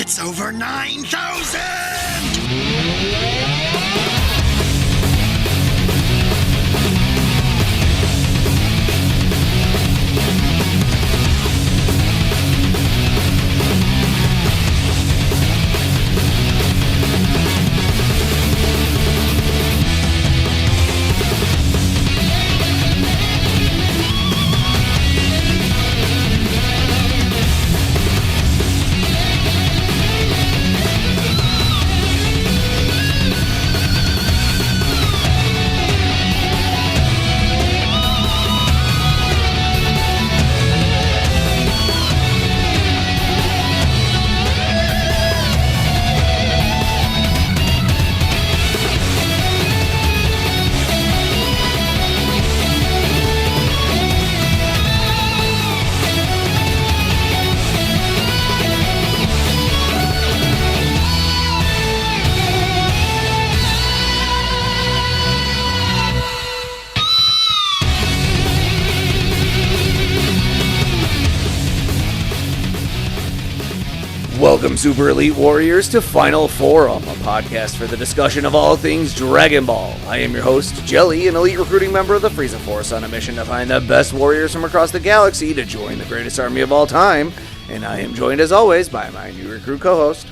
It's over 9,000! Welcome, Super Elite Warriors, to Final Forum, a podcast for the discussion of all things Dragon Ball. I am your host, Jelli, an elite recruiting member of the Frieza Force on a mission to find the best warriors from across the galaxy to join the greatest army of all time. And I am joined, as always, by my new recruit co-host.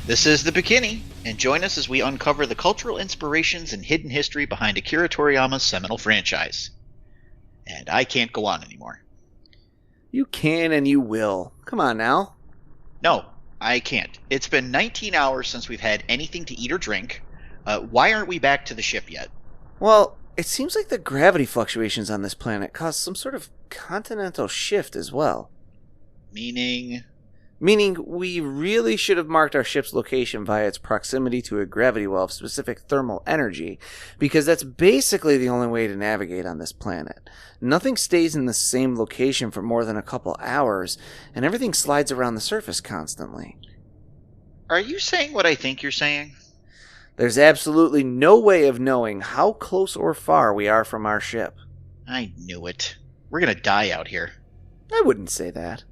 This is the Bekinney, and join us as we uncover the cultural inspirations and hidden history behind Akira Toriyama's seminal franchise. And I can't go on anymore. You can and you will. Come on now. No, I can't. It's been 19 hours since we've had anything to eat or drink. Why aren't we back to the ship yet? Well, it seems like the gravity fluctuations on this planet caused some sort of continental shift as well. Meaning, we really should have marked our ship's location via its proximity to a gravity well of specific thermal energy, because that's basically the only way to navigate on this planet. Nothing stays in the same location for more than a couple hours, and everything slides around the surface constantly. Are you saying what I think you're saying? There's absolutely no way of knowing how close or far we are from our ship. I knew it. We're gonna die out here. I wouldn't say that.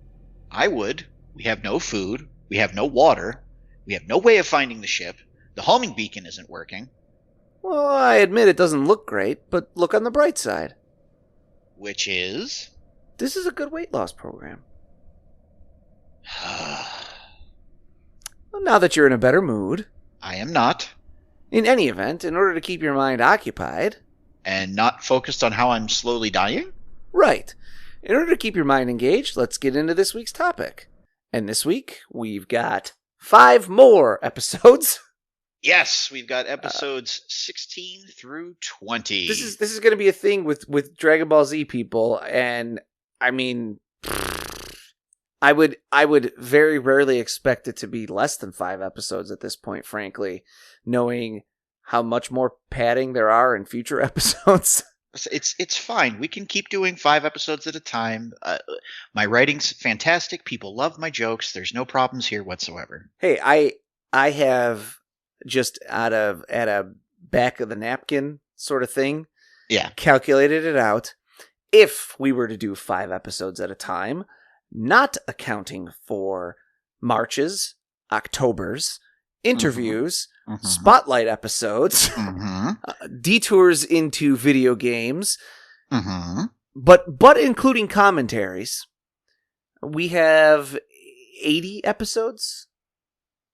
I would. We have no food. We have no water. We have no way of finding the ship. The homing beacon isn't working. Well, I admit it doesn't look great, but look on the bright side. Which is? This is a good weight loss program. Well, now that you're in a better mood. I am not. In any event, in order to keep your mind occupied. And not focused on how I'm slowly dying? Right. In order to keep your mind engaged, let's get into this week's topic. And this week, we've got 5 more episodes. Yes, we've got episodes 16 through 20. This is going to be a thing with Dragon Ball Z people, and I mean, I would very rarely expect it to be less than 5 episodes at this point, frankly, knowing how much more padding there are in future episodes. It's fine. We can keep doing 5 episodes at a time. My writing's fantastic. People love my jokes. There's no problems here whatsoever. Hey, I have just at a back of the napkin sort of thing. Yeah. Calculated it out. If we were to do 5 episodes at a time, not accounting for Marches, Octobers, interviews, spotlight episodes, detours into video games, but including commentaries, we have 80 episodes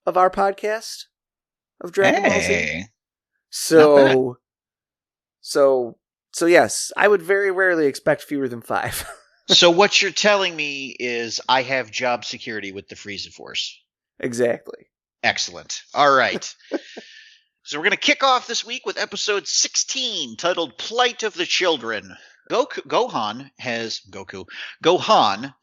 of our podcast of Dragon Ball Z. So yes, I would very rarely expect fewer than 5. So what you're telling me is I have job security with the Frieza Force. Exactly. Excellent. All right. So we're going to kick off this week with episode 16, titled Plight of the Children. Gohan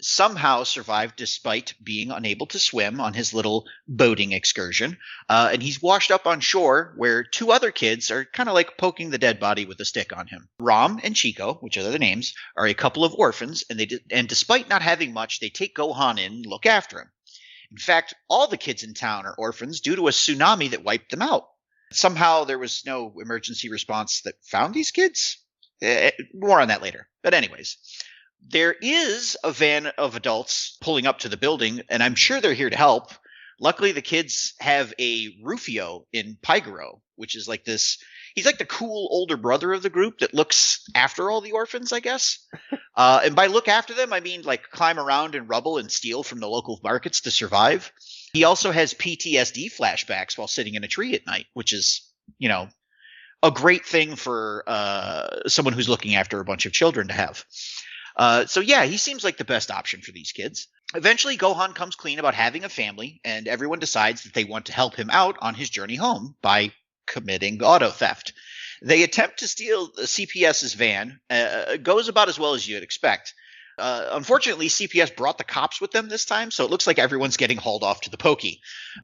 somehow survived despite being unable to swim on his little boating excursion. And he's washed up on shore where 2 other kids are kind of like poking the dead body with a stick on him. Ram and Chico, which are their names, are a couple of orphans, and despite not having much, they take Gohan in and look after him. In fact, all the kids in town are orphans due to a tsunami that wiped them out. Somehow there was no emergency response that found these kids. More on that later. But anyways, there is a van of adults pulling up to the building, and I'm sure they're here to help. Luckily, the kids have a Rufio in Pigero, which is like this. He's like the cool older brother of the group that looks after all the orphans, I guess. And by look after them, I mean like climb around in rubble and steal from the local markets to survive. He also has PTSD flashbacks while sitting in a tree at night, which is, a great thing for someone who's looking after a bunch of children to have. So yeah, he seems like the best option for these kids. Eventually, Gohan comes clean about having a family, and everyone decides that they want to help him out on his journey home by committing auto theft. They attempt to steal CPS's van. Goes about as well as you'd expect. Unfortunately, CPS brought the cops with them this time, so it looks like everyone's getting hauled off to the pokey.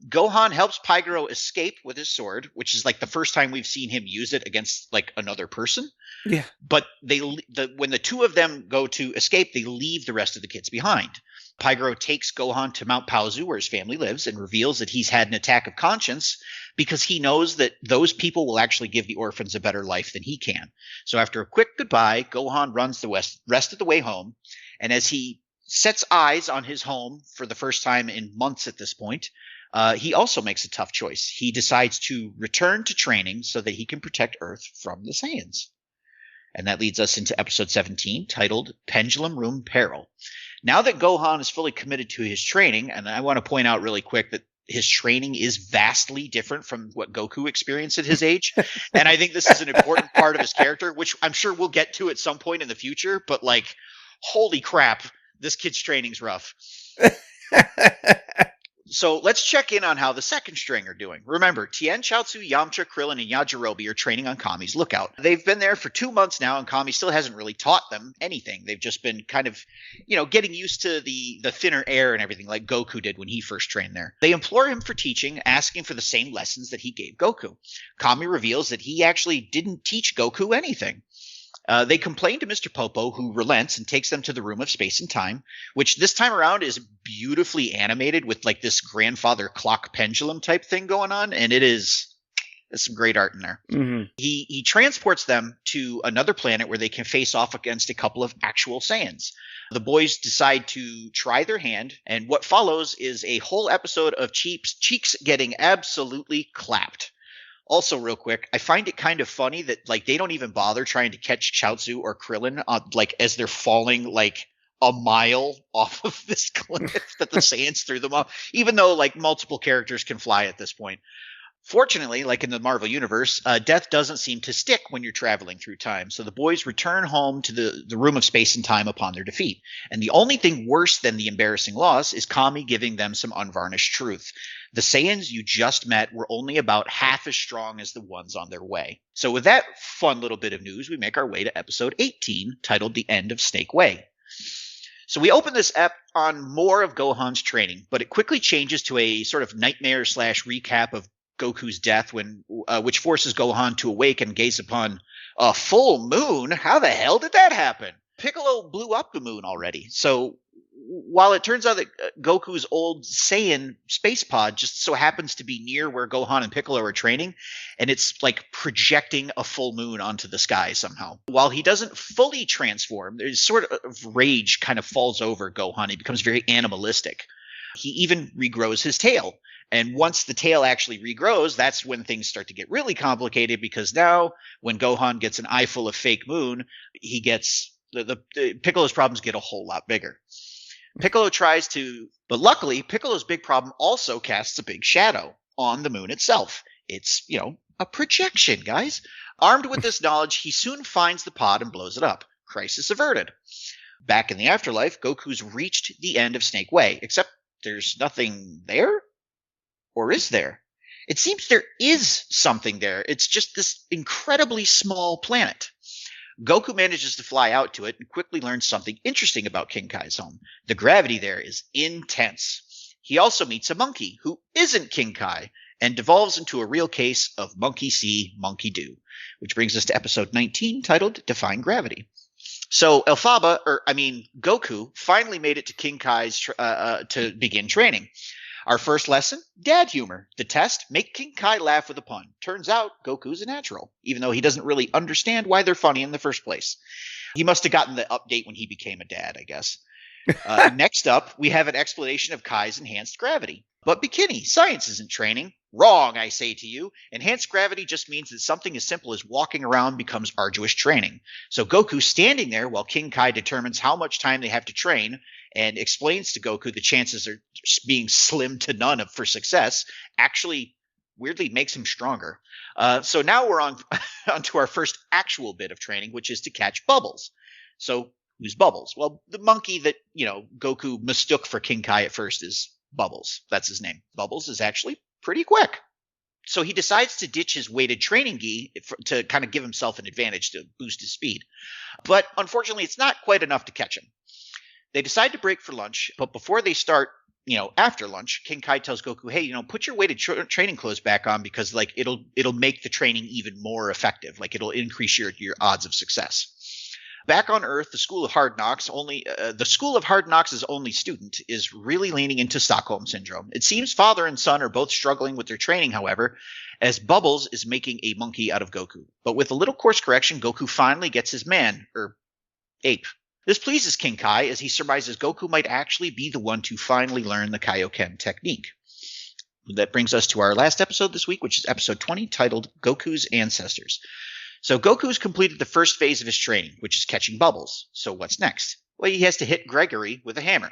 Gohan helps Pigero escape with his sword, which is like the first time we've seen him use it against like another person. Yeah. But when the two of them go to escape, they leave the rest of the kids behind. Pigero takes Gohan to Mount Paozu, where his family lives, and reveals that he's had an attack of conscience because he knows that those people will actually give the orphans a better life than he can. So after a quick goodbye, Gohan runs the rest of the way home. And as he sets eyes on his home for the first time in months at this point, he also makes a tough choice. He decides to return to training so that he can protect Earth from the Saiyans. And that leads us into episode 17, titled Pendulum Room Peril. Now that Gohan is fully committed to his training, and I want to point out really quick that his training is vastly different from what Goku experienced at his age. And I think this is an important part of his character, which I'm sure we'll get to at some point in the future. But like, holy crap, this kid's training's rough. So let's check in on how the second string are doing. Remember, Tien, Chaozu, Yamcha, Krillin, and Yajirobe are training on Kami's lookout. They've been there for 2 months now, and Kami still hasn't really taught them anything. They've just been kind of, getting used to the thinner air and everything like Goku did when he first trained there. They implore him for teaching, asking for the same lessons that he gave Goku. Kami reveals that he actually didn't teach Goku anything. They complain to Mr. Popo, who relents and takes them to the room of space and time, which this time around is beautifully animated with like this grandfather clock pendulum type thing going on. And there's some great art in there. Mm-hmm. He transports them to another planet where they can face off against a couple of actual Saiyans. The boys decide to try their hand, and what follows is a whole episode of Cheeks getting absolutely clapped. Also, real quick, I find it kind of funny that like they don't even bother trying to catch Chaozu or Krillin as they're falling like a mile off of this cliff that the Saiyans threw them off, even though like multiple characters can fly at this point. Fortunately, like in the Marvel Universe, death doesn't seem to stick when you're traveling through time, so the boys return home to the room of space and time upon their defeat. And the only thing worse than the embarrassing loss is Kami giving them some unvarnished truth. The Saiyans you just met were only about half as strong as the ones on their way. So with that fun little bit of news, we make our way to episode 18, titled The End of Snake Way. So we open this ep on more of Gohan's training, but it quickly changes to a sort of nightmare / recap of Goku's death, which forces Gohan to awake and gaze upon a full moon. How the hell did that happen? Piccolo blew up the moon already. So while it turns out that Goku's old Saiyan space pod just so happens to be near where Gohan and Piccolo are training, and it's like projecting a full moon onto the sky somehow. While he doesn't fully transform, there's sort of rage kind of falls over Gohan. He becomes very animalistic. He even regrows his tail. And once the tail actually regrows, that's when things start to get really complicated, because now when Gohan gets an eyeful of fake moon, he gets the Piccolo's problems get a whole lot bigger. Piccolo tries to, but luckily Piccolo's big problem also casts a big shadow on the moon itself. It's, a projection, guys. Armed with this knowledge, he soon finds the pod and blows it up. Crisis averted. Back in the afterlife, Goku's reached the end of Snake Way, except there's nothing there? Or is there? It seems there is something there. It's just this incredibly small planet. Goku manages to fly out to it and quickly learns something interesting about King Kai's home. The gravity there is intense. He also meets a monkey who isn't King Kai and devolves into a real case of monkey see, monkey do, which brings us to episode 19, titled Defying Gravity. So Goku finally made it to King Kai's to begin training. Our first lesson, dad humor. The test, make King Kai laugh with a pun. Turns out, Goku's a natural, even though he doesn't really understand why they're funny in the first place. He must have gotten the update when he became a dad, I guess. Next up, we have an explanation of Kai's enhanced gravity. But Bekinney, science isn't training. Wrong, I say to you. Enhanced gravity just means that something as simple as walking around becomes arduous training. So Goku's standing there while King Kai determines how much time they have to train and explains to Goku the chances are being slim to none for success, actually weirdly makes him stronger. So now we're on to our first actual bit of training, which is to catch Bubbles. So who's Bubbles? Well, the monkey that, Goku mistook for King Kai at first is Bubbles. That's his name. Bubbles is actually pretty quick. So he decides to ditch his weighted training gi to kind of give himself an advantage to boost his speed. But unfortunately, it's not quite enough to catch him. They decide to break for lunch, but before they start, after lunch, King Kai tells Goku, hey, put your weighted training clothes back on because it'll make the training even more effective. Like it'll increase your odds of success. Back on Earth, the School of Hard Knocks' only student is really leaning into Stockholm Syndrome. It seems father and son are both struggling with their training, however, as Bubbles is making a monkey out of Goku. But with a little course correction, Goku finally gets his ape. This pleases King Kai as he surmises Goku might actually be the one to finally learn the Kaioken technique. That brings us to our last episode this week, which is episode 20, titled Goku's Ancestors. So Goku's completed the first phase of his training, which is catching Bubbles. So what's next? Well, he has to hit Gregory with a hammer.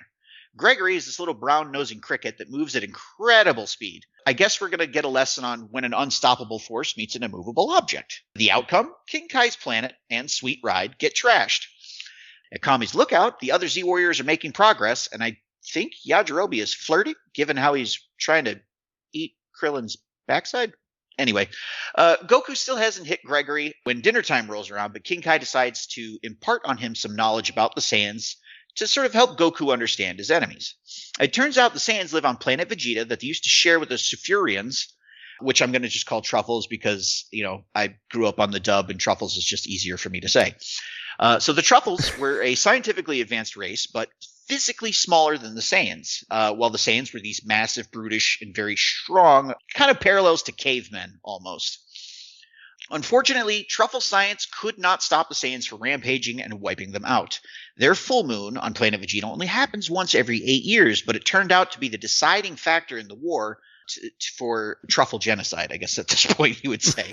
Gregory is this little brown-nosing cricket that moves at incredible speed. I guess we're going to get a lesson on when an unstoppable force meets an immovable object. The outcome? King Kai's planet and Sweet Ride get trashed. At Kami's lookout, the other Z-Warriors are making progress, and I think Yajirobe is flirting, given how he's trying to eat Krillin's backside. Anyway, Goku still hasn't hit Gregory when dinner time rolls around, but King Kai decides to impart on him some knowledge about the Saiyans to sort of help Goku understand his enemies. It turns out the Saiyans live on planet Vegeta that they used to share with the Sulfurians, which I'm going to just call Truffles because, I grew up on the dub and Truffles is just easier for me to say. So the Truffles were a scientifically advanced race, but physically smaller than the Saiyans, while the Saiyans were these massive, brutish, and very strong, kind of parallels to cavemen almost. Unfortunately, Truffle science could not stop the Saiyans from rampaging and wiping them out. Their full moon on planet Vegeta only happens once every 8 years, but it turned out to be the deciding factor in the war for Truffle genocide, I guess at this point you would say.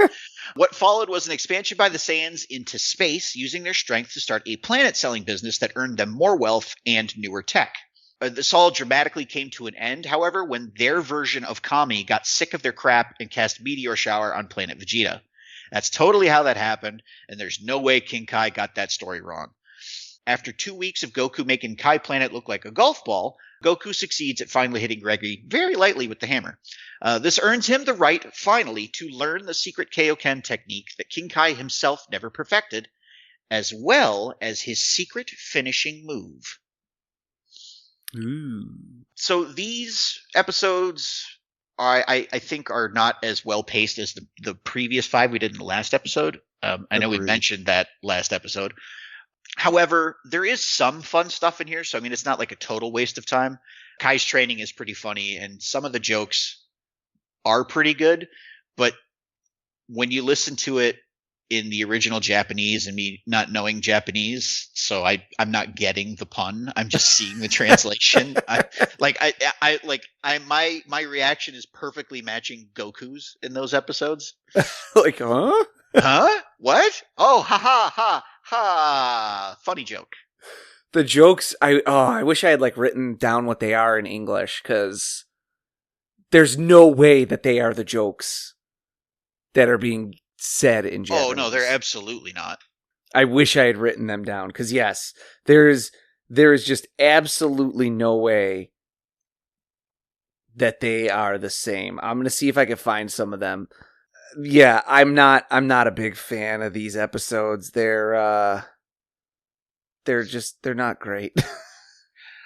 What followed was an expansion by the Saiyans into space, using their strength to start a planet-selling business that earned them more wealth and newer tech. This all dramatically came to an end, however, when their version of Kami got sick of their crap and cast Meteor Shower on planet Vegeta. That's totally how that happened, and there's no way King Kai got that story wrong. After 2 weeks of Goku making Kai Planet look like a golf ball, Goku succeeds at finally hitting Gregory very lightly with the hammer. This earns him the right, finally, to learn the secret Kaioken technique that King Kai himself never perfected, as well as his secret finishing move. Ooh. So these episodes, I think, are not as well paced as the previous 5 we did in the last episode. I know we mentioned that last episode. However, there is some fun stuff in here, so it's not like a total waste of time. Kai's training is pretty funny, and some of the jokes are pretty good, but when you listen to it in the original Japanese and me not knowing Japanese, so I'm not getting the pun. I'm just seeing the translation. My reaction is perfectly matching Goku's in those episodes. Like, huh? Huh? What? Oh, ha ha ha ha! Funny joke. The jokes, I wish I had written down what they are in English, because there's no way that they are the jokes that are being said in Japanese. Oh no, they're absolutely not. I wish I had written them down, because yes, there is just absolutely no way that they are the same. I'm gonna see if I can find some of them. Yeah, I'm not a big fan of these episodes. They're not great.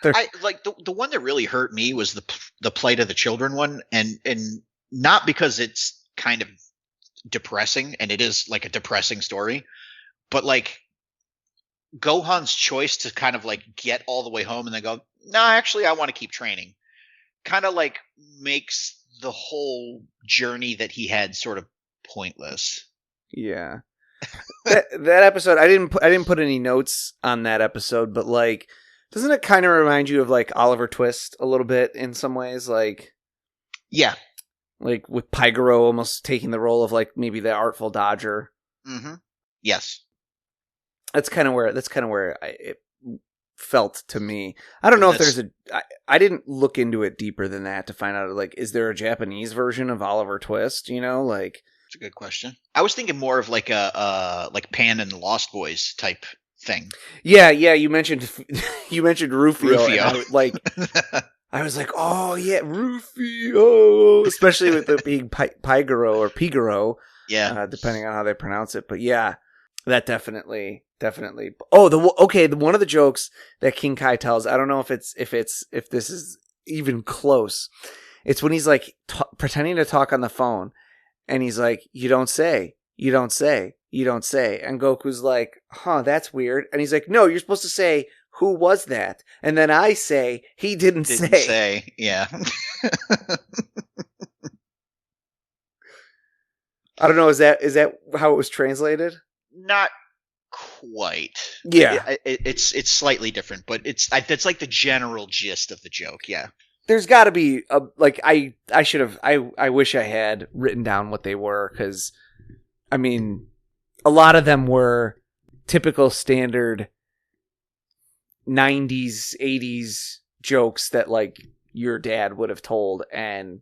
The one that really hurt me was the Plight of the Children one, and not because it's kind of depressing, and it is a depressing story, but Gohan's choice to kind of get all the way home and then go, no, actually I want to keep training, kind of makes the whole journey that he had sort of pointless. Yeah. that episode, I didn't put any notes on that episode, but doesn't it kind of remind you of Oliver Twist a little bit in some ways? Yeah. Like with Pigero almost taking the role of like maybe the Artful Dodger. Mm-hmm. Yes. That's kind of where it felt to me. I don't know if there's I didn't look into it deeper than that to find out, like, is there a Japanese version of Oliver Twist? You know, like. It's a good question. I was thinking more of like a like Pan and the Lost Boys type thing. Yeah. You mentioned Rufio. Rufio. And I was like, oh yeah, Rufio, especially with it being Pigero or Pigero. Yeah. Depending on how they pronounce it. But yeah, that definitely. Oh, the one of the jokes that King Kai tells, I don't know if this is even close. It's when he's like pretending to talk on the phone, and he's like, "You don't say, you don't say, you don't say," and Goku's like, "Huh, that's weird," and he's like, "No, you're supposed to say, who was that?" And then I say, "He didn't say." Yeah. I don't know. Is that how it was translated? Not quite. Yeah, it's slightly different, but that's like the general gist of the joke. Yeah. There's got to be I should have I wish I had written down what they were, because I mean a lot of them were typical standard 90s 80s jokes that like your dad would have told, and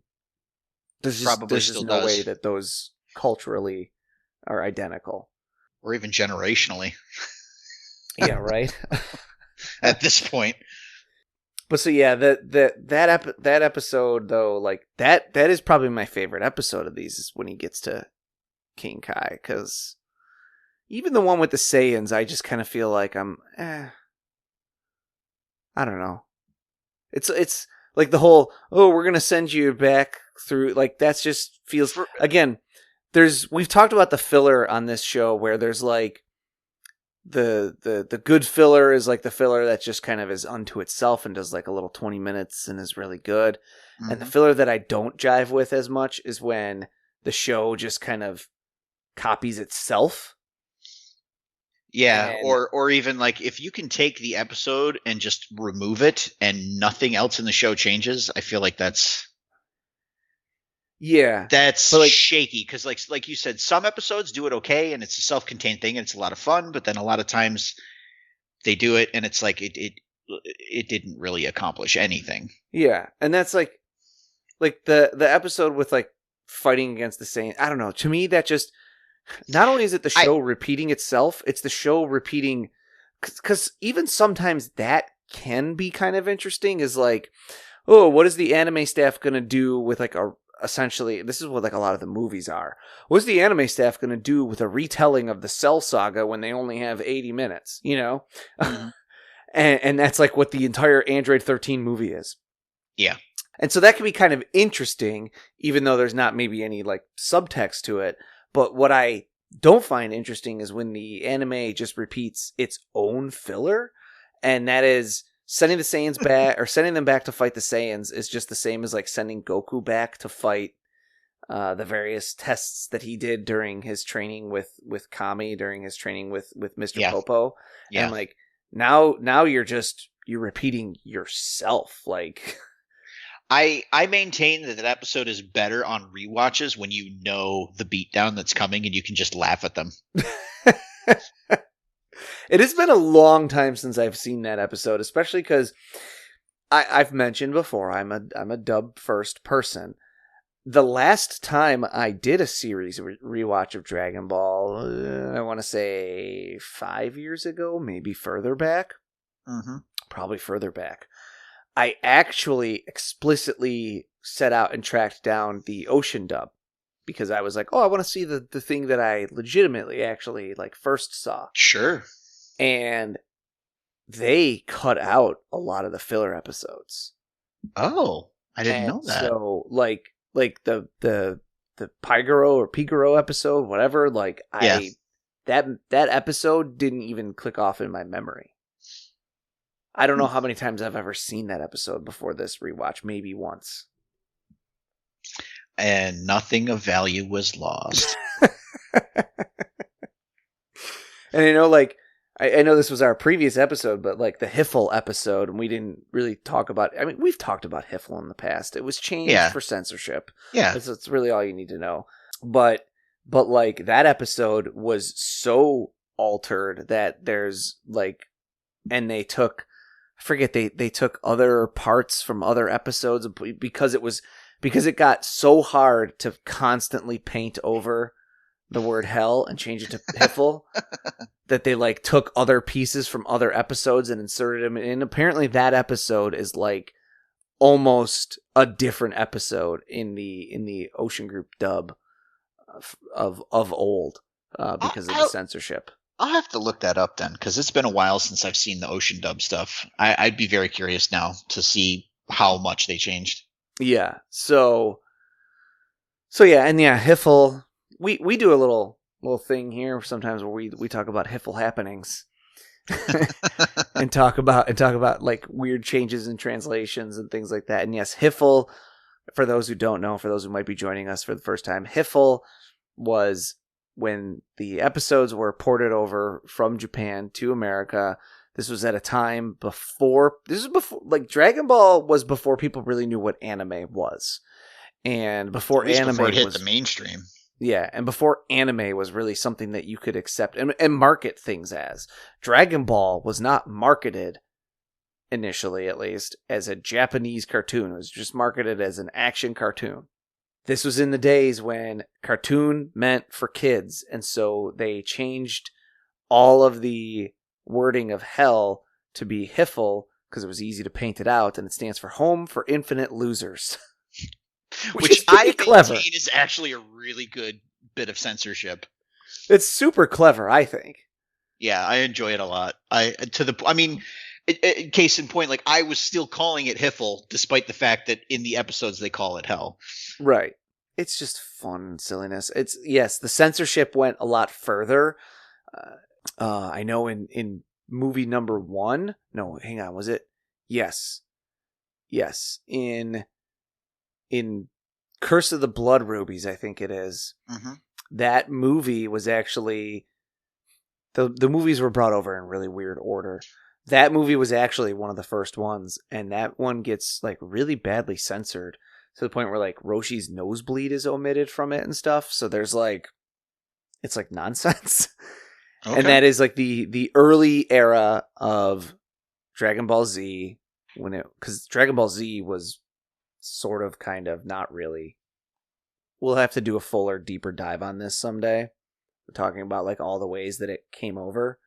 there's just no way that those culturally are identical. Or even generationally. Yeah, right. At this point. But so yeah, that episode though, like that is probably my favorite episode of these, is when he gets to King Kai, because even the one with the Saiyans, I just kind of feel like I don't know. It's like the whole, oh, we're gonna send you back through, like that's just feels, again. We've talked about the filler on this show, where there's like the good filler is like the filler that just kind of is unto itself and does like a little 20 minutes and is really good. Mm-hmm. And the filler that I don't jive with as much is when the show just kind of copies itself. Yeah, or even like if you can take the episode and just remove it and nothing else in the show changes, I feel like that's shaky, because like you said, some episodes do it okay and it's a self-contained thing and it's a lot of fun, but then a lot of times they do it and it's like it didn't really accomplish anything. Yeah, and that's like the episode with like fighting against the Saiyan. I don't know. To me, that just, not only is it the show repeating itself, it's the show repeating, because even sometimes that can be kind of interesting. Is like, oh, what is the anime staff gonna do with like essentially, this is what like a lot of the movies are. What's the anime staff going to do with a retelling of the Cell Saga when they only have 80 minutes, you know? Mm-hmm. and that's like what the entire Android 13 movie is. Yeah. And so that can be kind of interesting, even though there's not maybe any like subtext to it. But what I don't find interesting is when the anime just repeats its own filler, and that is sending the Saiyans back, or sending them back to fight the Saiyans, is just the same as like sending Goku back to fight the various tests that he did during his training with Kami, during his training with Mr. Popo. Yeah. And like now you're repeating yourself. Like I maintain that episode is better on rewatches when you know the beatdown that's coming and you can just laugh at them. It has been a long time since I've seen that episode, especially because I've mentioned before, I'm a dub first person. The last time I did a series rewatch of Dragon Ball, I want to say 5 years ago, maybe further back. Mm-hmm. Probably further back. I actually explicitly set out and tracked down the Ocean dub, because I was like, oh, I want to see the thing that I legitimately actually like first saw. Sure. And they cut out a lot of the filler episodes. Oh, I didn't know that. So like the Pigero or Pigero episode, whatever, like that episode didn't even click off in my memory. I don't know how many times I've ever seen that episode before this rewatch, maybe once. And nothing of value was lost. And you know, like I know this was our previous episode, but like the Hiffle episode, and we didn't really talk about. I mean, we've talked about Hiffle in the past. It was changed for censorship. Yeah, that's really all you need to know. But like that episode was so altered that there's like, and they took, I forget they took other parts from other episodes because it got so hard to constantly paint over the word hell and change it to Hiffle that they like took other pieces from other episodes and inserted them in. Apparently that episode is like almost a different episode in the Ocean Group dub of old because of the censorship. I'll have to look that up then, because it's been a while since I've seen the Ocean dub stuff. I'd be very curious now to see how much they changed. Yeah. So yeah, and yeah, Hiffle. We do a little thing here sometimes where we talk about Hiffle happenings and talk about like weird changes in translations and things like that. And yes, Hiffle, for those who don't know, for those who might be joining us for the first time, Hiffle was when the episodes were ported over from Japan to America. This was at a time before like Dragon Ball was before people really knew what anime was. And before anime it hit the mainstream. Yeah, and before anime was really something that you could accept and market things as. Dragon Ball was not marketed, initially at least, as a Japanese cartoon. It was just marketed as an action cartoon. This was in the days when cartoon meant for kids, and so they changed all of the wording of hell to be Hiffle because it was easy to paint it out, and it stands for Home for Infinite Losers. Which I maintain is actually a really good bit of censorship. It's super clever, I think. Yeah, I enjoy it a lot. Case in point, like I was still calling it Hiffle, despite the fact that in the episodes they call it Hell. Right. It's just fun and silliness. Yes, the censorship went a lot further. I know in movie number 1. No, hang on. Was it? Yes. In Curse of the Blood Rubies, I think it is. Mm-hmm. That movie was actually the movies were brought over in really weird order. That movie was actually one of the first ones, and that one gets like really badly censored to the point where like Roshi's nosebleed is omitted from it and stuff. So there's like, it's like nonsense. Okay. And that is like the early era of Dragon Ball Z, because Dragon Ball Z was sort of kind of not really. We'll have to do a fuller, deeper dive on this someday. We're talking about like all the ways that it came over.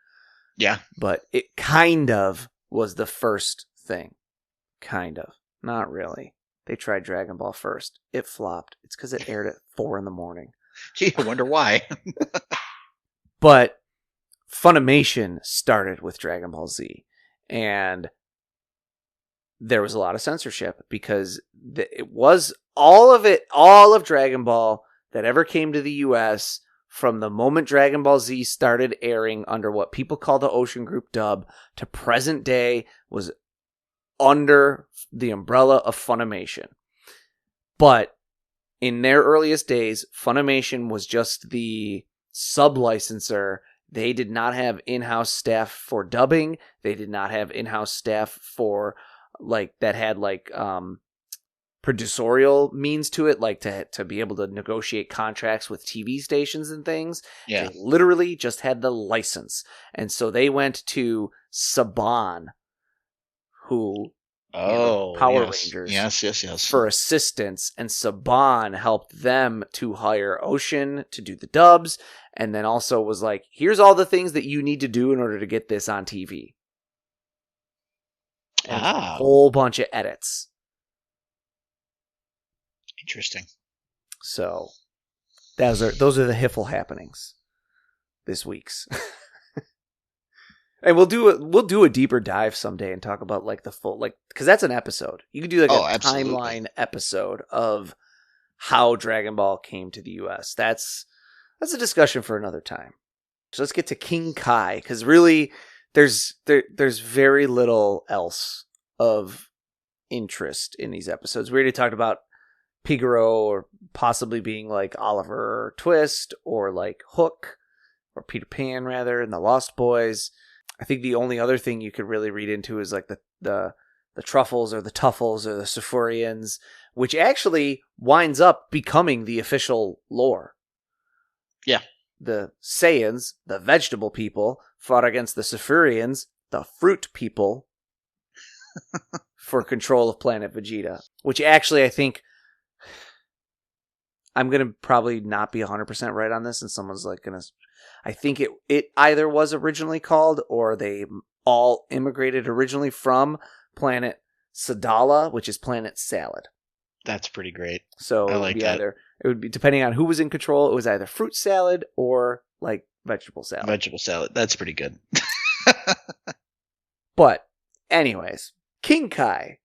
Yeah. But it kind of was the first thing. Kind of. Not really. They tried Dragon Ball first. It flopped. It's because it aired at 4 a.m. Gee, I wonder why. But Funimation started with Dragon Ball Z. And there was a lot of censorship because it was all of Dragon Ball that ever came to the U.S. from the moment Dragon Ball Z started airing under what people call the Ocean Group dub to present day was under the umbrella of Funimation. But in their earliest days, Funimation was just the sub-licenser. They did not have in-house staff for dubbing. They did not have in-house staff for like that had like producerial means to it, like to be able to negotiate contracts with TV stations and things. Yeah. They literally just had the license. And so they went to Saban, who Power Rangers. Yes. For assistance, and Saban helped them to hire Ocean to do the dubs, and then also was like, here's all the things that you need to do in order to get this on TV. And a whole bunch of edits. Interesting. So those are the Hiffle happenings this week's. And we'll do a deeper dive someday and talk about like the full, like, because that's an episode. You could do like a timeline episode of how Dragon Ball came to the US. That's a discussion for another time. So let's get to King Kai, because really there's very little else of interest in these episodes. We already talked about Pigero, or possibly being like Oliver Twist, or like Hook, or Peter Pan rather, and the Lost Boys. I think the only other thing you could really read into is like the Truffles or the Tuffles or the Sufurians, which actually winds up becoming the official lore. Yeah. The Saiyans, the vegetable people, fought against the Sufurians, the fruit people, for control of planet Vegeta. Which actually, I think, I'm going to probably not be 100% right on this, and someone's like going to... I think it either was originally called, or they all immigrated originally from planet Sadala, which is planet Salad. That's pretty great. So I like that. It would be, depending on who was in control, it was either fruit salad or like vegetable salad. Vegetable salad. That's pretty good. But anyways, King Kai.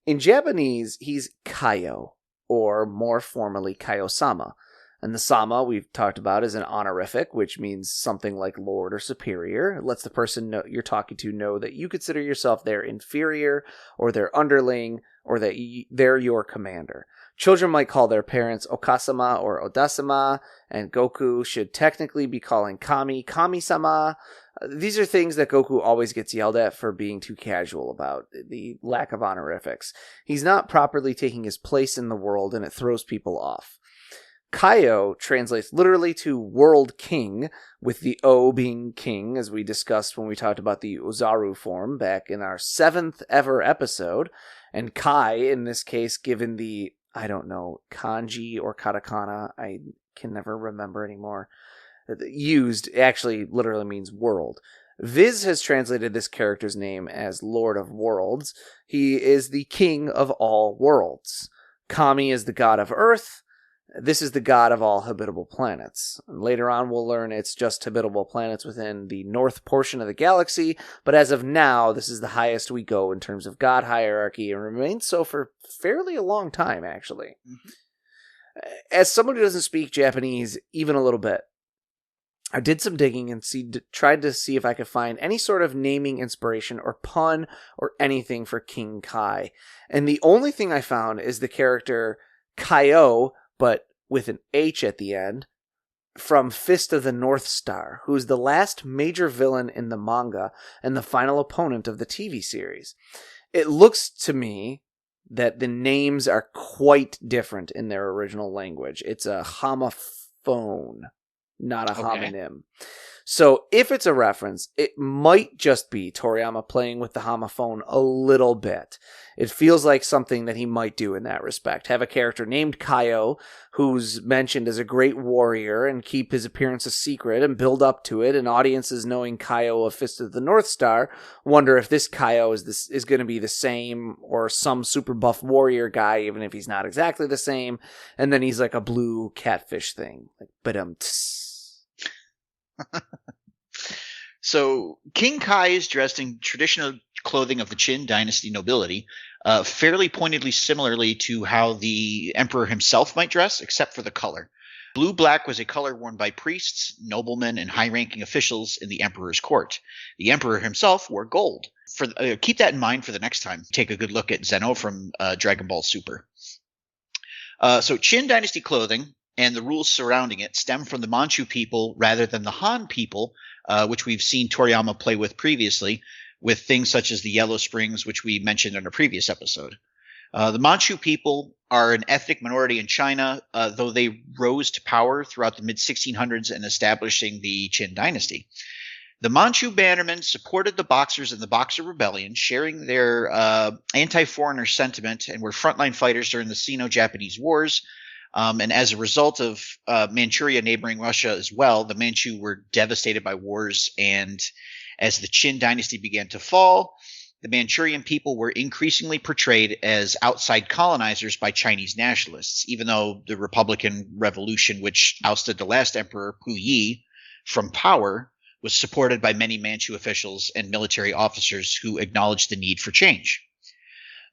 In Japanese, he's Kaio, or more formally Kaio-sama. And the sama we've talked about is an honorific, which means something like lord or superior. It lets the person you're talking to know that you consider yourself their inferior, or their underling, or that they're your commander. Children might call their parents Okasama or Odasama, and Goku should technically be calling Kami Kami-sama. These are things that Goku always gets yelled at for being too casual about, the lack of honorifics. He's not properly taking his place in the world, and it throws people off. Kaio translates literally to World King, with the O being king, as we discussed when we talked about the Ozaru form back in our 7th ever episode. And Kai, in this case, given the, I don't know, kanji or katakana, I can never remember anymore, used, actually literally means world. Viz has translated this character's name as Lord of Worlds. He is the king of all worlds. Kami is the god of Earth. This is the god of all habitable planets. Later on, we'll learn it's just habitable planets within the north portion of the galaxy, but as of now, this is the highest we go in terms of god hierarchy, and remains so for fairly a long time, actually. Mm-hmm. As someone who doesn't speak Japanese even a little bit, I did some digging and tried to see if I could find any sort of naming inspiration or pun or anything for King Kai. And the only thing I found is the character Kaio, but with an H at the end, from Fist of the North Star, who's the last major villain in the manga and the final opponent of the TV series. It looks to me that the names are quite different in their original language. It's a homophone, not a homonym. So if it's a reference, it might just be Toriyama playing with the homophone a little bit. It feels like something that he might do in that respect. Have a character named Kaio, who's mentioned as a great warrior, and keep his appearance a secret and build up to it, and audiences knowing Kaio of Fist of the North Star wonder if this Kaio is going to be the same, or some super buff warrior guy, even if he's not exactly the same, and then he's like a blue catfish thing. Like, So, King Kai is dressed in traditional clothing of the Qin dynasty nobility, fairly pointedly similarly to how the emperor himself might dress, except for the color. Blue-black was a color worn by priests, noblemen, and high-ranking officials in the emperor's court. The emperor himself wore gold. Keep that in mind for the next time. Take a good look at Zeno from Dragon Ball Super. So, Qin dynasty clothing and the rules surrounding it stem from the Manchu people rather than the Han people, which we've seen Toriyama play with previously, with things such as the Yellow Springs, which we mentioned in a previous episode. The Manchu people are an ethnic minority in China, though they rose to power throughout the mid-1600s in establishing the Qin dynasty. The Manchu bannermen supported the Boxers in the Boxer Rebellion, sharing their anti-foreigner sentiment, and were frontline fighters during the Sino-Japanese Wars. And as a result of Manchuria neighboring Russia as well, the Manchu were devastated by wars, and as the Qin dynasty began to fall, the Manchurian people were increasingly portrayed as outside colonizers by Chinese nationalists, even though the Republican Revolution, which ousted the last emperor, Puyi, from power, was supported by many Manchu officials and military officers who acknowledged the need for change.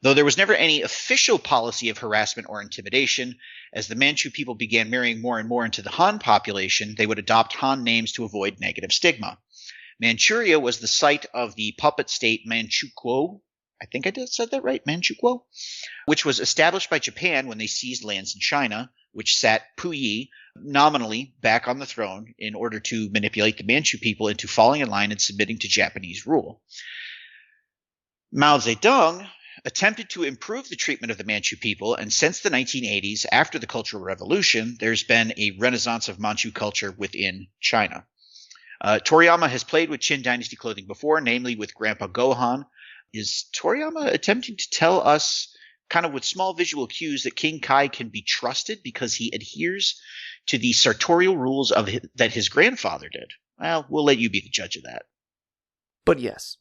Though there was never any official policy of harassment or intimidation, as the Manchu people began marrying more and more into the Han population, they would adopt Han names to avoid negative stigma. Manchuria was the site of the puppet state Manchukuo, I think I said that right, Manchukuo, which was established by Japan when they seized lands in China, which sat Puyi nominally back on the throne in order to manipulate the Manchu people into falling in line and submitting to Japanese rule. Mao Zedong attempted to improve the treatment of the Manchu people, and since the 1980s, after the Cultural Revolution, there's been a renaissance of Manchu culture within China. Toriyama has played with Qin Dynasty clothing before, namely with Grandpa Gohan. Is Toriyama attempting to tell us, kind of with small visual cues, that King Kai can be trusted because he adheres to the sartorial rules that his grandfather did? Well, we'll let you be the judge of that. But yes.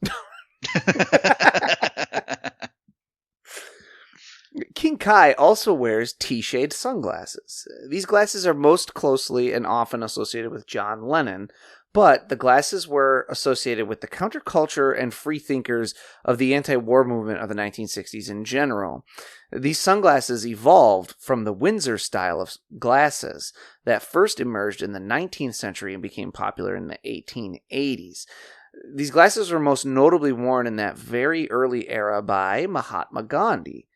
King Kai also wears T-shade sunglasses. These glasses are most closely and often associated with John Lennon, but the glasses were associated with the counterculture and freethinkers of the anti-war movement of the 1960s in general. These sunglasses evolved from the Windsor style of glasses that first emerged in the 19th century and became popular in the 1880s. These glasses were most notably worn in that very early era by Mahatma Gandhi.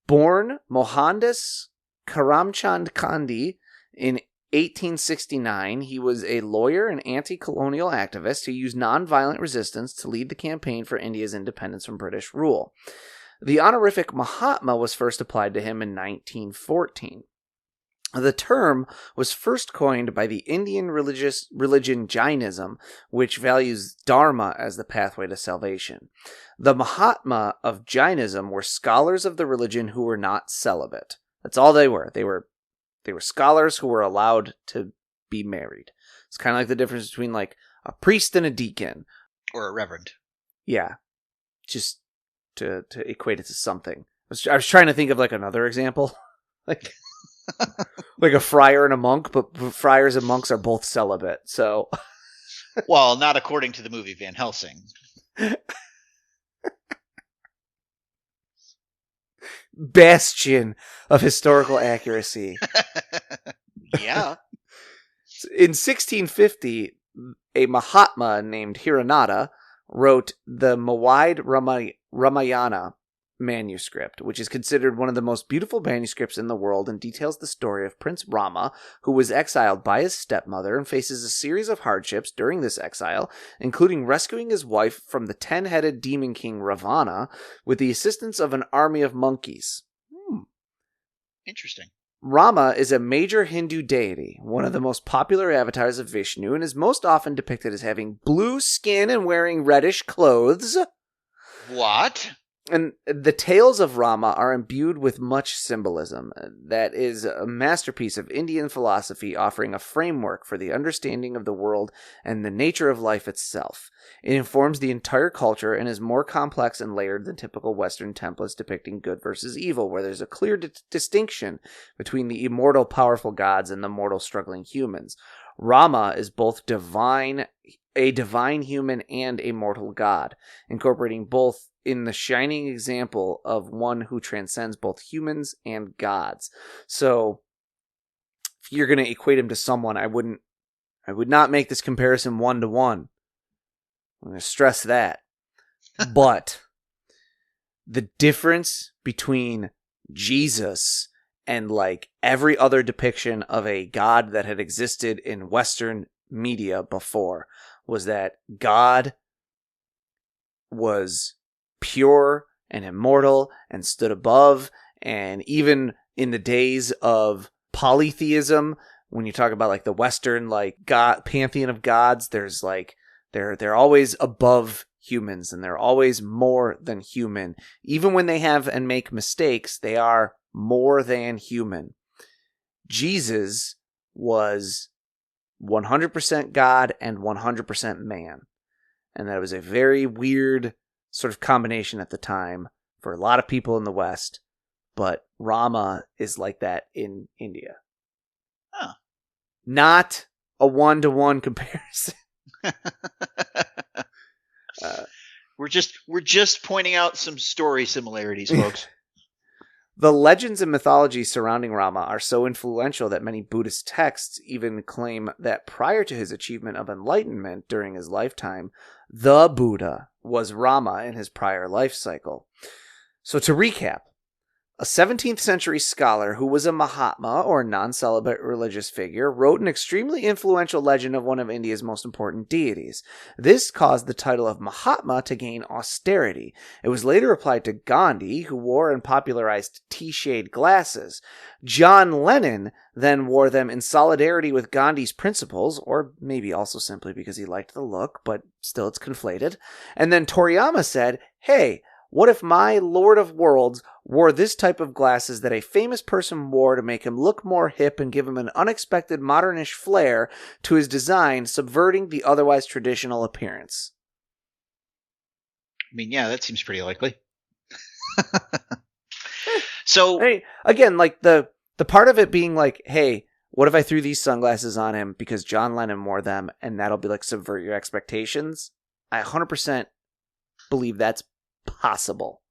Born Mohandas Karamchand Gandhi in 1869, he was a lawyer and anti-colonial activist who used nonviolent resistance to lead the campaign for India's independence from British rule. The honorific Mahatma was first applied to him in 1914. The term was first coined by the Indian religion Jainism, which values Dharma as the pathway to salvation. The Mahatma of Jainism were scholars of the religion who were not celibate. That's all they were. They were scholars who were allowed to be married. It's kind of like the difference between like a priest and a deacon. Or a reverend. Yeah. Just to equate it to something. I was trying to think of like another example. like a friar and a monk, but friars and monks are both celibate, so... Well, not according to the movie Van Helsing. Bastion of historical accuracy. Yeah. In 1650, a Mahatma named Hiranada wrote the Mawaid Ramayana manuscript, which is considered one of the most beautiful manuscripts in the world and details the story of Prince Rama, who was exiled by his stepmother and faces a series of hardships during this exile, including rescuing his wife from the 10-headed demon king Ravana with the assistance of an army of monkeys. Interesting. Rama is a major Hindu deity, one of the most popular avatars of Vishnu, and is most often depicted as having blue skin and wearing reddish clothes. What? And the tales of Rama are imbued with much symbolism. That is a masterpiece of Indian philosophy, offering a framework for the understanding of the world and the nature of life itself. It informs the entire culture and is more complex and layered than typical Western templates depicting good versus evil, where there's a clear distinction between the immortal, powerful gods and the mortal, struggling humans. Rama is both a divine human and a mortal god, incorporating both in the shining example of one who transcends both humans and gods. So, if you're going to equate him to someone, I would not make this comparison 1-to-1. I'm going to stress that. But the difference between Jesus and like every other depiction of a god that had existed in Western media before was that God was pure and immortal and stood above. And even in the days of polytheism, when you talk about like the Western like god pantheon of gods, there's like they're always above humans and they're always more than human. Even when they have and make mistakes, they are more than human. Jesus was 100% God and 100% man. And that was a very weird sort of combination at the time for a lot of people in the West. But Rama is like that in India. Huh. Not a 1-to-1 comparison. We're just pointing out some story similarities, folks. The legends and mythology surrounding Rama are so influential that many Buddhist texts even claim that prior to his achievement of enlightenment during his lifetime, the Buddha was Rama in his prior life cycle. So to recap, A 17th century scholar who was a Mahatma, or non-celibate religious figure, wrote an extremely influential legend of one of India's most important deities. This caused the title of Mahatma to gain austerity. It was later applied to Gandhi, who wore and popularized T-shade glasses. John Lennon then wore them in solidarity with Gandhi's principles, or maybe also simply because he liked the look, but still it's conflated. And then Toriyama said, "Hey, what if my Lord of Worlds wore this type of glasses that a famous person wore to make him look more hip and give him an unexpected modernish flair to his design, subverting the otherwise traditional appearance?" I mean, yeah, that seems pretty likely. So, hey, again, like the part of it being like, hey, what if I threw these sunglasses on him because John Lennon wore them, and that'll be like subvert your expectations? I 100% believe that's possible.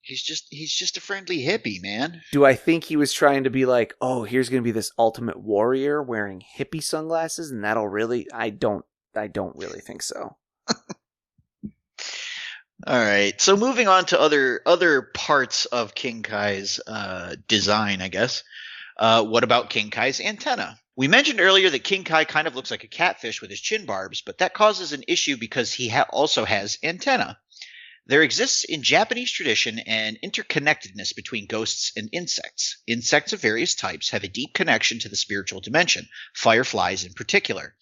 he's just a friendly hippie, man. Do I think he was trying to be like, oh, here's going to be this ultimate warrior wearing hippie sunglasses, and that'll really... I don't really think so. All right. So moving on to other parts of King Kai's design, I guess. What about King Kai's antenna? We mentioned earlier that King Kai kind of looks like a catfish with his chin barbs, but that causes an issue because he also has antenna. There exists in Japanese tradition an interconnectedness between ghosts and insects. Insects of various types have a deep connection to the spiritual dimension, fireflies in particular.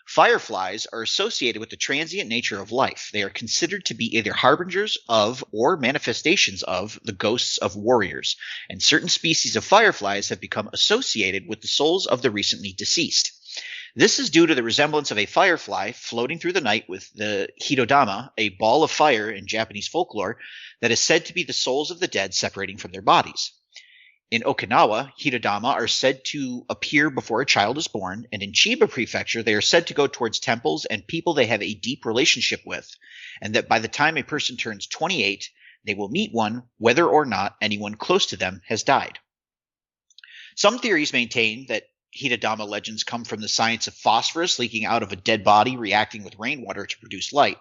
Fireflies are associated with the transient nature of life. They are considered to be either harbingers of or manifestations of the ghosts of warriors, and certain species of fireflies have become associated with the souls of the recently deceased. This is due to the resemblance of a firefly floating through the night with the hitodama, a ball of fire in Japanese folklore that is said to be the souls of the dead separating from their bodies. In Okinawa, hitodama are said to appear before a child is born, and in Chiba Prefecture, they are said to go towards temples and people they have a deep relationship with, and that by the time a person turns 28, they will meet one, whether or not anyone close to them has died. Some theories maintain that hitodama legends come from the science of phosphorus leaking out of a dead body reacting with rainwater to produce light,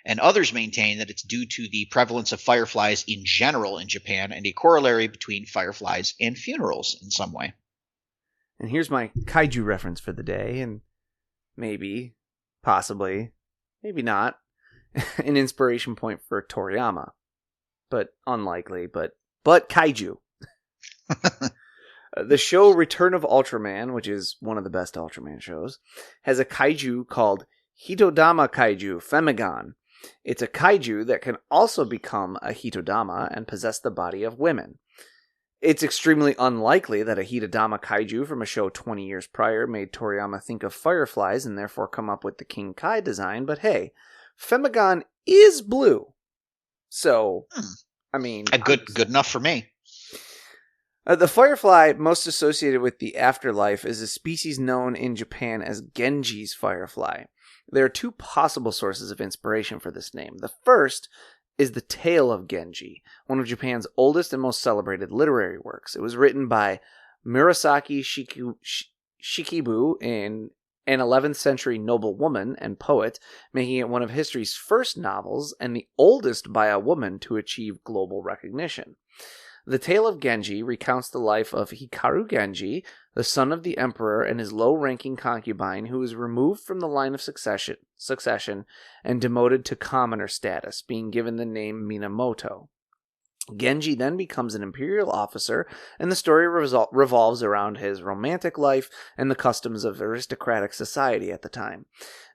and others maintain that it's due to the prevalence of fireflies in general in Japan and a corollary between fireflies and funerals in some way. And here's my kaiju reference for the day, and maybe, possibly, maybe not, an inspiration point for Toriyama. But unlikely, but kaiju. The show Return of Ultraman, which is one of the best Ultraman shows, has a kaiju called Hitodama Kaiju Femigon. It's a kaiju that can also become a hitodama and possess the body of women. It's extremely unlikely that a hitodama kaiju from a show 20 years prior made Toriyama think of fireflies and therefore come up with the King Kai design, but hey, Femigon is blue. So, I mean... Good enough for me. The firefly most associated with the afterlife is a species known in Japan as Genji's firefly. There are two possible sources of inspiration for this name. The first is The Tale of Genji, one of Japan's oldest and most celebrated literary works. It was written by Murasaki Shikibu, an 11th century noblewoman and poet, making it one of history's first novels and the oldest by a woman to achieve global recognition. The Tale of Genji recounts the life of Hikaru Genji, the son of the emperor and his low-ranking concubine, who was removed from the line of succession and demoted to commoner status, being given the name Minamoto. Genji then becomes an imperial officer, and the story revolves around his romantic life and the customs of aristocratic society at the time.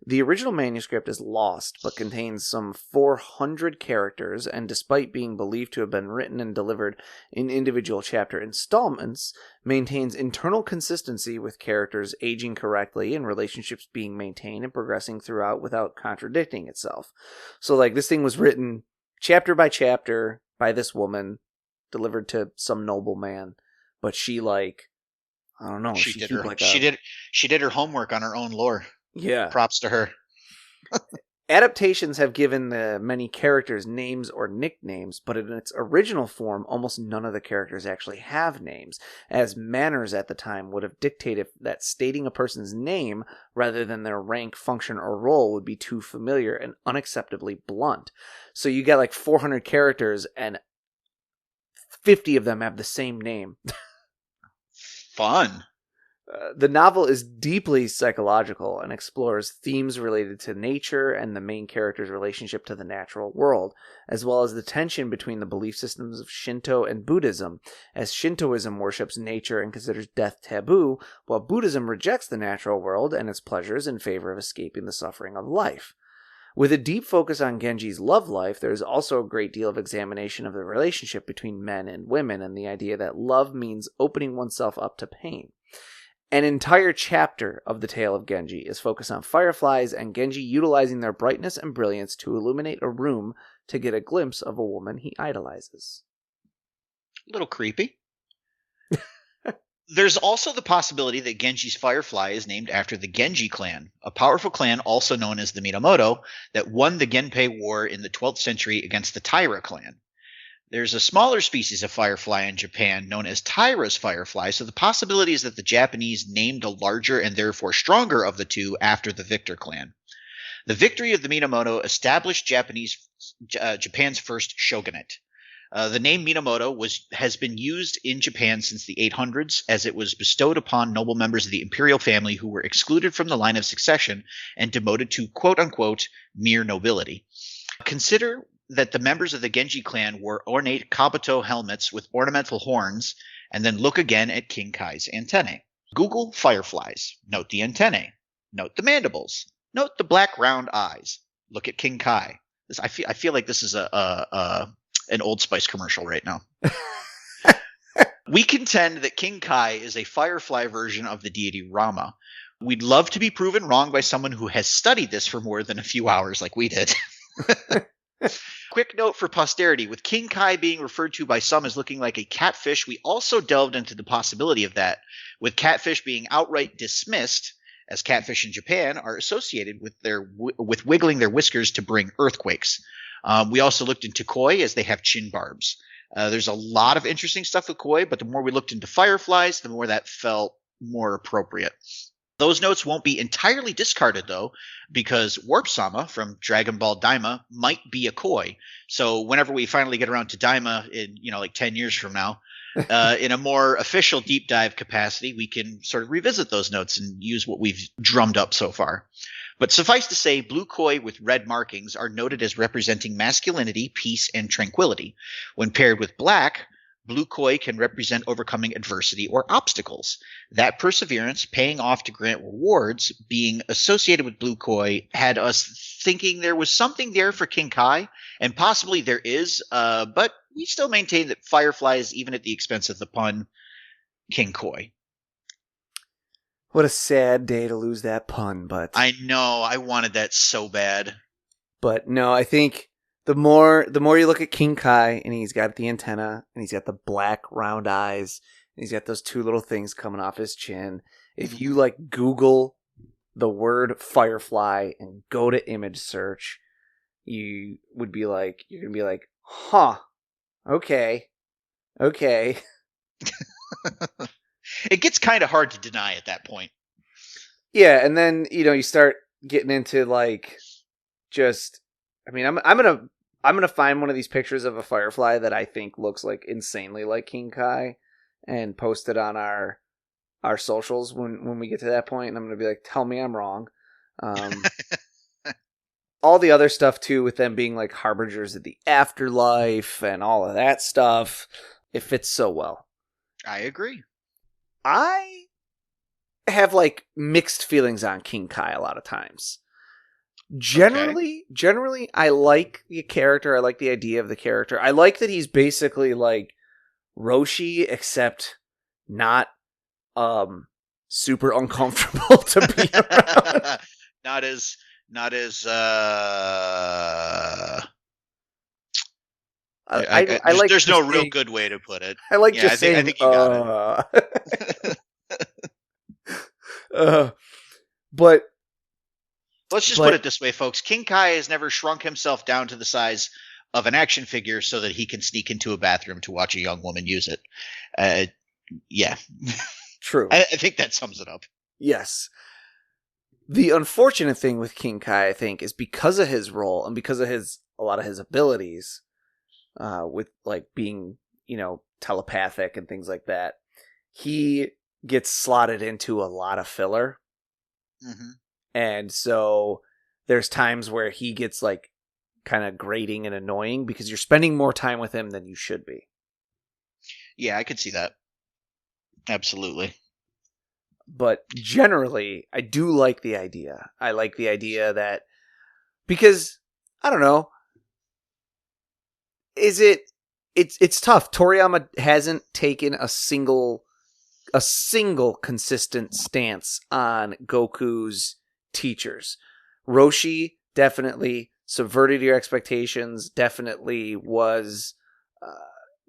The original manuscript is lost, but contains some 400 characters, and despite being believed to have been written and delivered in individual chapter installments, maintains internal consistency with characters aging correctly and relationships being maintained and progressing throughout without contradicting itself. So, like, this thing was written chapter by chapter by this woman, delivered to some nobleman, but she, like, I don't know. She did her homework on her own lore. Yeah. Props to her. Adaptations have given the many characters names or nicknames, but in its original form, almost none of the characters actually have names, as manners at the time would have dictated that stating a person's name rather than their rank, function, or role would be too familiar and unacceptably blunt. So you get like 400 characters, and 50 of them have the same name. Fun. The novel is deeply psychological and explores themes related to nature and the main character's relationship to the natural world, as well as the tension between the belief systems of Shinto and Buddhism, as Shintoism worships nature and considers death taboo, while Buddhism rejects the natural world and its pleasures in favor of escaping the suffering of life. With a deep focus on Genji's love life, there is also a great deal of examination of the relationship between men and women and the idea that love means opening oneself up to pain. An entire chapter of the tale of Genji is focused on fireflies and Genji utilizing their brightness and brilliance to illuminate a room to get a glimpse of a woman he idolizes. A little creepy. There's also the possibility that Genji's firefly is named after the Genji clan, a powerful clan also known as the Minamoto that won the Genpei War in the 12th century against the Taira clan. There's a smaller species of firefly in Japan known as Taira's firefly, so the possibility is that the Japanese named a larger and therefore stronger of the two after the victor clan. The victory of the Minamoto established Japan's first shogunate. The name Minamoto has been used in Japan since the 800s, as it was bestowed upon noble members of the imperial family who were excluded from the line of succession and demoted to quote-unquote mere nobility. Consider that the members of the Genji clan wore ornate Kabuto helmets with ornamental horns, and then look again at King Kai's antennae. Google fireflies. Note the antennae. Note the mandibles. Note the black round eyes. Look at King Kai. I feel like this is an Old Spice commercial right now. We contend that King Kai is a firefly version of the deity Rama. We'd love to be proven wrong by someone who has studied this for more than a few hours like we did. Quick note for posterity, with King Kai being referred to by some as looking like a catfish, we also delved into the possibility of that, with catfish being outright dismissed, as catfish in Japan are associated with wiggling their whiskers to bring earthquakes. We also looked into koi, as they have chin barbs. There's a lot of interesting stuff with koi, but the more we looked into fireflies, the more that felt more appropriate. Those notes won't be entirely discarded, though, because Warp-sama from Dragon Ball Daima might be a koi. So whenever we finally get around to Daima in, like 10 years from now, in a more official deep dive capacity, we can sort of revisit those notes and use what we've drummed up so far. But suffice to say, blue koi with red markings are noted as representing masculinity, peace, and tranquility. When paired with black, blue koi can represent overcoming adversity or obstacles. That perseverance, paying off to grant rewards, being associated with blue koi, had us thinking there was something there for King Kai, and possibly there is, but we still maintain that firefly is even at the expense of the pun, King Koi. What a sad day to lose that pun, but... I know, I wanted that so bad. But no, I think... The more you look at King Kai, and he's got the antenna, and he's got the black round eyes, and he's got those two little things coming off his chin. If you Google the word firefly and go to image search, you're gonna be like, huh, okay. It gets kind of hard to deny at that point. Yeah, and then you start getting into I'm gonna find one of these pictures of a firefly that I think looks insanely like King Kai and post it on our socials when we get to that point, and I'm gonna be like, tell me I'm wrong. All the other stuff too, with them being harbingers of the afterlife and all of that stuff, it fits so well. I agree. I have mixed feelings on King Kai a lot of times. Generally, I like the character. I like the idea of the character. I like that he's basically Roshi, except not super uncomfortable to be around. Not as there's no real good way to put it. I like just saying, I think you got it. But let's just put it this way, folks. King Kai has never shrunk himself down to the size of an action figure so that he can sneak into a bathroom to watch a young woman use it. Yeah. True. I think that sums it up. Yes. The unfortunate thing with King Kai, I think, is because of his role and because of a lot of his abilities, with being, telepathic and things like that, he gets slotted into a lot of filler. Mm-hmm. And so there's times where he gets like kind of grating and annoying because you're spending more time with him than you should be. Yeah, I could see that. Absolutely. But generally, I do like the idea. I like the idea that, because I don't know, it's tough. Toriyama hasn't taken a single consistent stance on Goku's teachers. Roshi definitely subverted your expectations, definitely was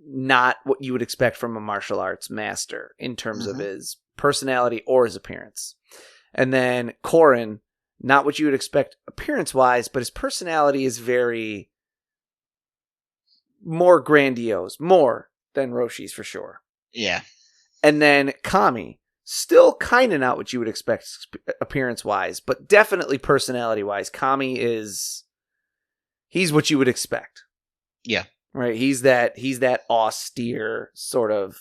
not what you would expect from a martial arts master in terms of his personality or his appearance. And then Korin, not what you would expect appearance-wise, but his personality is very more grandiose, more than Roshi's for sure. Yeah. And then Kami, still kind of not what you would expect appearance-wise, but definitely personality-wise. Kami he's what you would expect. Yeah. Right? He's that austere sort of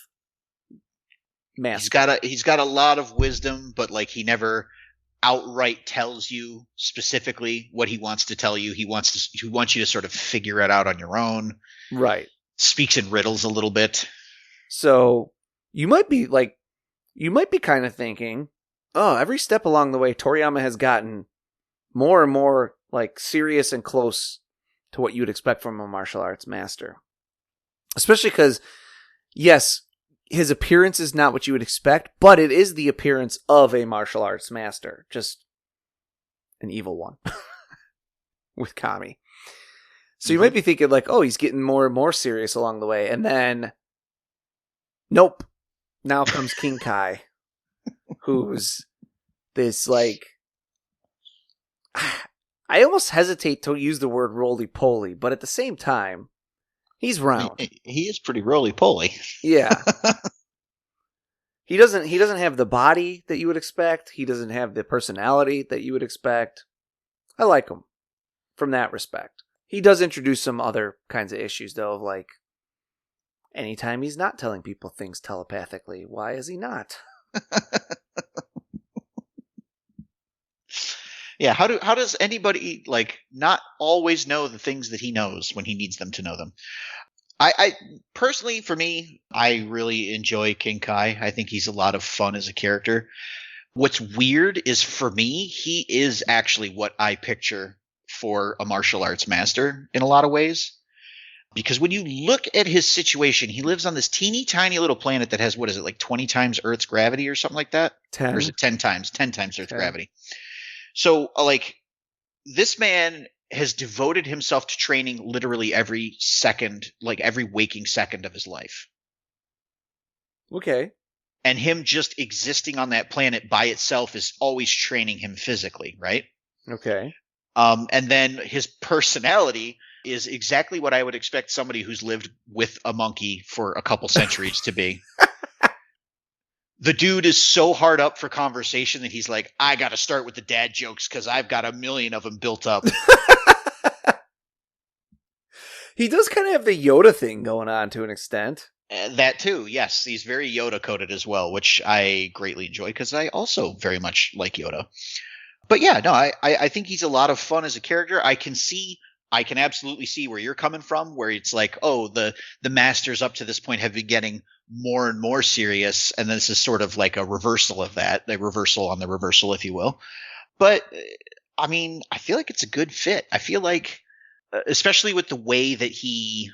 master. He's got a lot of wisdom, but like he never outright tells you specifically what he wants to tell you. He wants you to sort of figure it out on your own. Right. Speaks in riddles a little bit. So you might be kind of thinking, oh, every step along the way, Toriyama has gotten more and more like serious and close to what you would expect from a martial arts master. Especially because, yes, his appearance is not what you would expect, but it is the appearance of a martial arts master. Just an evil one. With Kami. So you might be thinking like, oh, he's getting more and more serious along the way. And then, nope. Now comes King Kai, who's this like, I almost hesitate to use the word roly-poly, but at the same time, he's round. He is pretty roly-poly. Yeah. He doesn't have the body that you would expect. He doesn't have the personality that you would expect. I like him from that respect. He does introduce some other kinds of issues, though, of like, anytime he's not telling people things telepathically, why is he not? Yeah, how does anybody like not always know the things that he knows when he needs them to know them? I personally, for me, I really enjoy King Kai. I think he's a lot of fun as a character. What's weird is, for me, he is actually what I picture for a martial arts master in a lot of ways. Because when you look at his situation, he lives on this teeny tiny little planet that has, what is it, like 20 times Earth's gravity or something like that? 10. Or is it 10 times? 10 times Earth's gravity. So, like, this man has devoted himself to training literally every second, like every waking second of his life. Okay. And him just existing on that planet by itself is always training him physically, right? Okay. And then his personality is exactly what I would expect somebody who's lived with a monkey for a couple centuries to be. The dude is so hard up for conversation that he's like, I got to start with the dad jokes because I've got a million of them built up. He does kind of have the Yoda thing going on to an extent. That too, yes. He's very Yoda coded as well, which I greatly enjoy because I also very much like Yoda. But yeah, no, I think he's a lot of fun as a character. I can absolutely see where you're coming from, where it's like, oh, the masters up to this point have been getting more and more serious, and this is sort of like a reversal of that, the reversal on the reversal, if you will. But I mean, I feel like it's a good fit. I feel like, especially with the way that he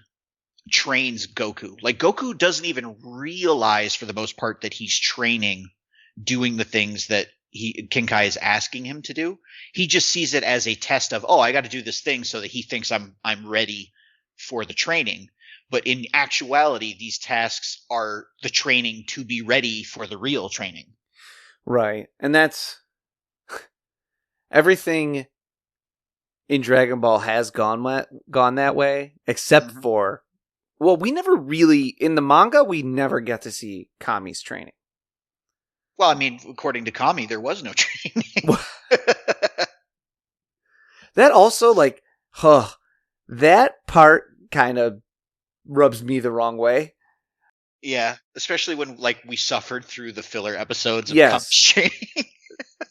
trains Goku, like Goku doesn't even realize for the most part that he's training, doing the things that King Kai is asking him to do. He just sees it as a test of, oh, I got to do this thing so that he thinks I'm ready for the training. But in actuality, these tasks are the training to be ready for the real training. Right. And that's everything in Dragon Ball has gone that way, except for, well, we never really, in the manga, we never get to see Kami's training. Well, I mean, according to Kami, there was no training. That also, like, that part kind of rubs me the wrong way. Yeah, especially when like we suffered through the filler episodes of Yes. training.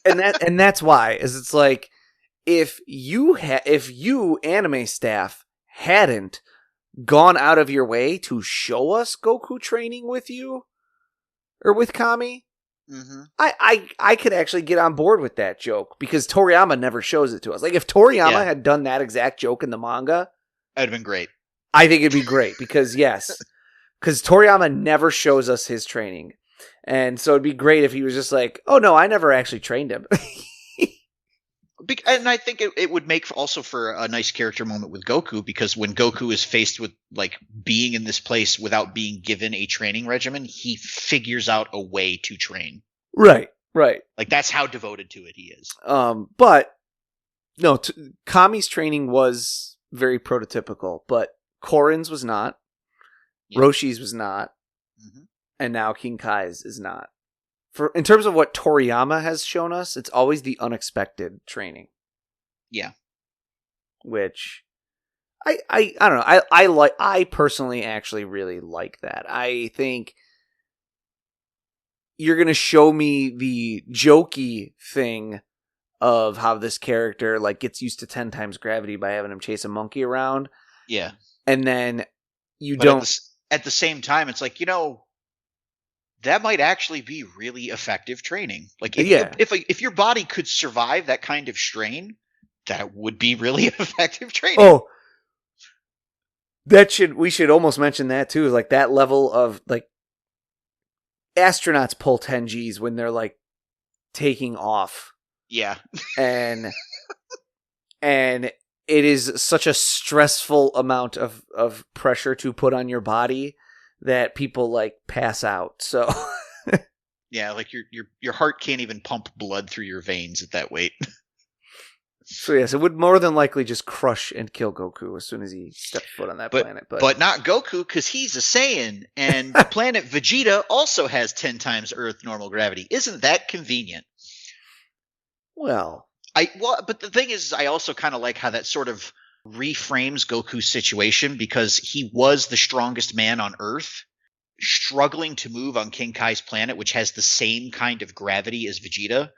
and that's why is it's like if you anime staff hadn't gone out of your way to show us Goku training with you or with Kami, Mm-hmm. I could actually get on board with that joke because Toriyama never shows it to us. Like if Toriyama had done that exact joke in the manga, that'd have been great. I think it'd be great because because Toriyama never shows us his training. And so it'd be great if he was just like, oh no, I never actually trained him. And I think it would make also for a nice character moment with Goku, because when Goku is faced with like being in this place without being given a training regimen, he figures out a way to train. Right. Like that's how devoted to it he is. But no, Kami's training was very prototypical, but Korin's was not. Yeah. Roshi's was not. Mm-hmm. And now King Kai's is not. In terms of what Toriyama has shown us, it's always the unexpected training. Yeah. Which I don't know. I personally actually really like that. I think you're going to show me the jokey thing of how this character like gets used to 10 times gravity by having him chase a monkey around. Yeah. And then at the same time, it's like, that might actually be really effective training. Like if your body could survive that kind of strain, that would be really effective training. Oh, we should almost mention that too. Like that level of like astronauts pull 10 Gs when they're like taking off. Yeah. And it is such a stressful amount of pressure to put on your body that people like pass out. So yeah, like your heart can't even pump blood through your veins at that weight. So yes, it would more than likely just crush and kill Goku as soon as he stepped foot on that planet. But not Goku, because he's a Saiyan, and the planet Vegeta also has 10 times Earth normal gravity. Isn't that convenient? Well, but the thing is, I also kind of like how that sort of reframes Goku's situation, because he was the strongest man on Earth, struggling to move on King Kai's planet, which has the same kind of gravity as Vegeta,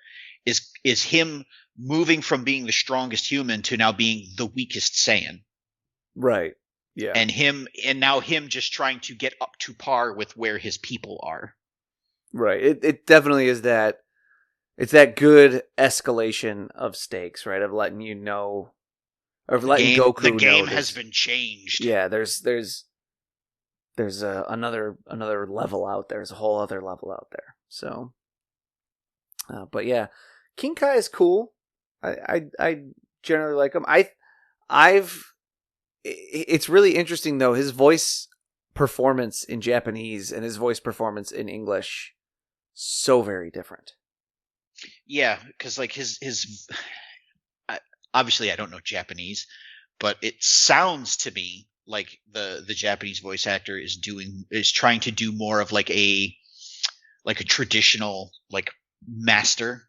is him moving from being the strongest human to now being the weakest Saiyan. Right. Yeah. And now him just trying to get up to par with where his people are. Right. It definitely is that. It's that good escalation of stakes, right? Of letting you know, of letting Goku know. The game has been changed. Yeah. There's another level out there. There's a whole other level out there. So, but yeah, King Kai is cool. I generally like him. It's really interesting though, his voice performance in Japanese and his voice performance in English, so very different. Yeah, because like his obviously I don't know Japanese, but it sounds to me like the Japanese voice actor is trying to do more of like a traditional like master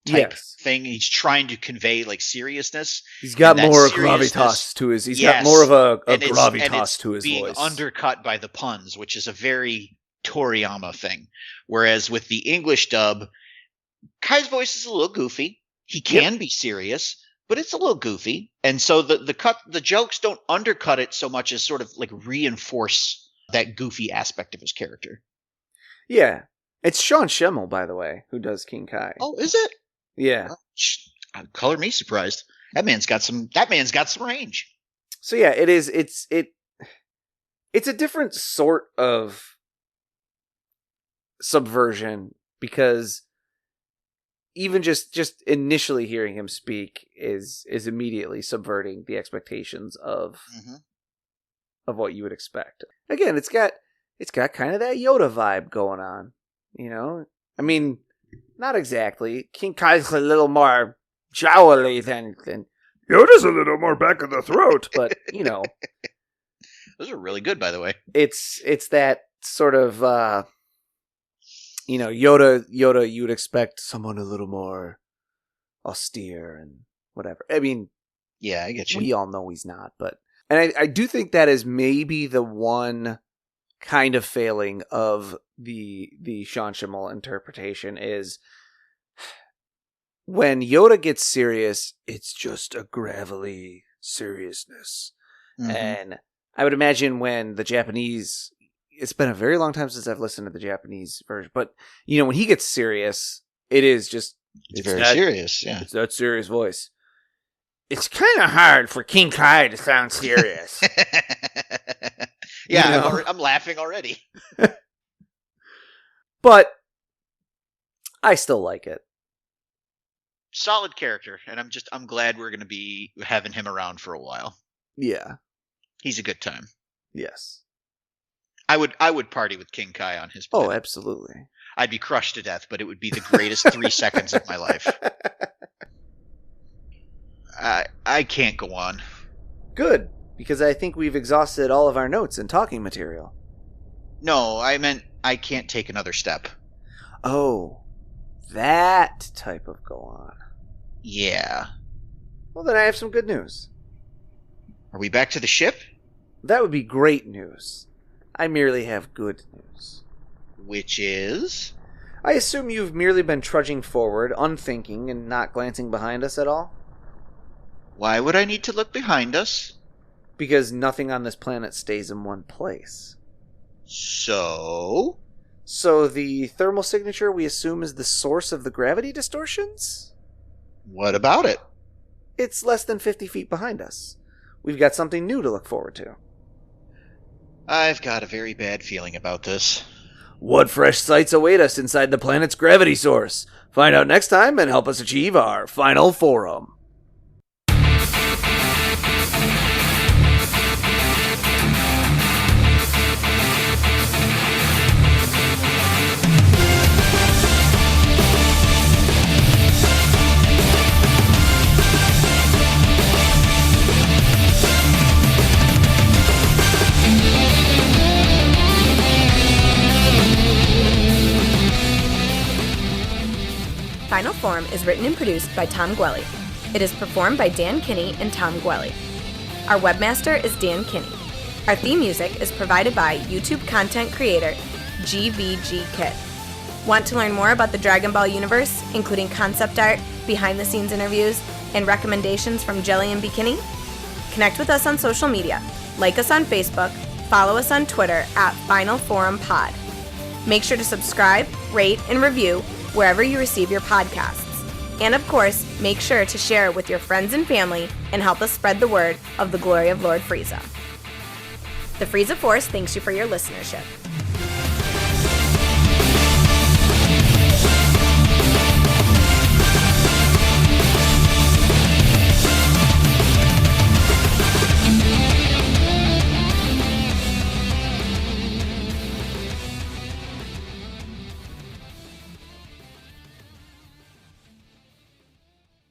type thing. He's trying to convey like seriousness. He's got more gravitas to his. He's got more of a gravitas to his being voice. Undercut by the puns, which is a very Toriyama thing. Whereas with the English dub, Kai's voice is a little goofy. He can be serious, but it's a little goofy, and so the jokes don't undercut it so much as sort of like reinforce that goofy aspect of his character. Yeah, it's Sean Schemmel, by the way, who does King Kai. Oh, is it? Yeah. Color me surprised. That man's got some range. So yeah, it is. It's a different sort of subversion, because even just initially hearing him speak is immediately subverting the expectations of what you would expect. Again, it's got kind of that Yoda vibe going on, I mean, not exactly. King Kai's a little more jowly than Yoda's a little more back of the throat, but those are really good, by the way. It's that sort of Yoda, you would expect someone a little more austere and whatever. I mean, yeah, I get you. We all know he's not, but I do think that is maybe the one kind of failing of the Sean Schemmel interpretation is when Yoda gets serious, it's just a gravelly seriousness. Mm-hmm. And I would imagine when the Japanese, it's been a very long time since I've listened to the Japanese version, but when he gets serious, it is just, it's very serious. Yeah. It's that serious voice. It's kind of hard for King Kai to sound serious. Yeah, I'm laughing already. But I still like it. Solid character, and I'm glad we're going to be having him around for a while. Yeah. He's a good time. Yes. I would party with King Kai on his planet. Oh, absolutely. I'd be crushed to death, but it would be the greatest 3 seconds of my life. I can't go on. Good, because I think we've exhausted all of our notes and talking material. No, I meant I can't take another step. Oh, that type of go on. Yeah. Well, then I have some good news. Are we back to the ship? That would be great news. I merely have good news. Which is? I assume you've merely been trudging forward, unthinking, and not glancing behind us at all? Why would I need to look behind us? Because nothing on this planet stays in one place. So the thermal signature we assume is the source of the gravity distortions? What about it? It's less than 50 feet behind us. We've got something new to look forward to. I've got a very bad feeling about this. What fresh sights await us inside the planet's gravity source? Find out next time and help us achieve our final forum. Final Form is written and produced by Tom Gwelly. It is performed by Dan Kinney and Tom Gwelly. Our webmaster is Dan Kinney. Our theme music is provided by YouTube content creator GVG Kit. Want to learn more about the Dragon Ball universe, including concept art, behind-the-scenes interviews, and recommendations from Jelli and Bekinney? Connect with us on social media. Like us on Facebook, follow us on Twitter at Final Forum Pod. Make sure to subscribe, rate, and review wherever you receive your podcasts. And of course, make sure to share it with your friends and family and help us spread the word of the glory of Lord Frieza. The Frieza Force thanks you for your listenership.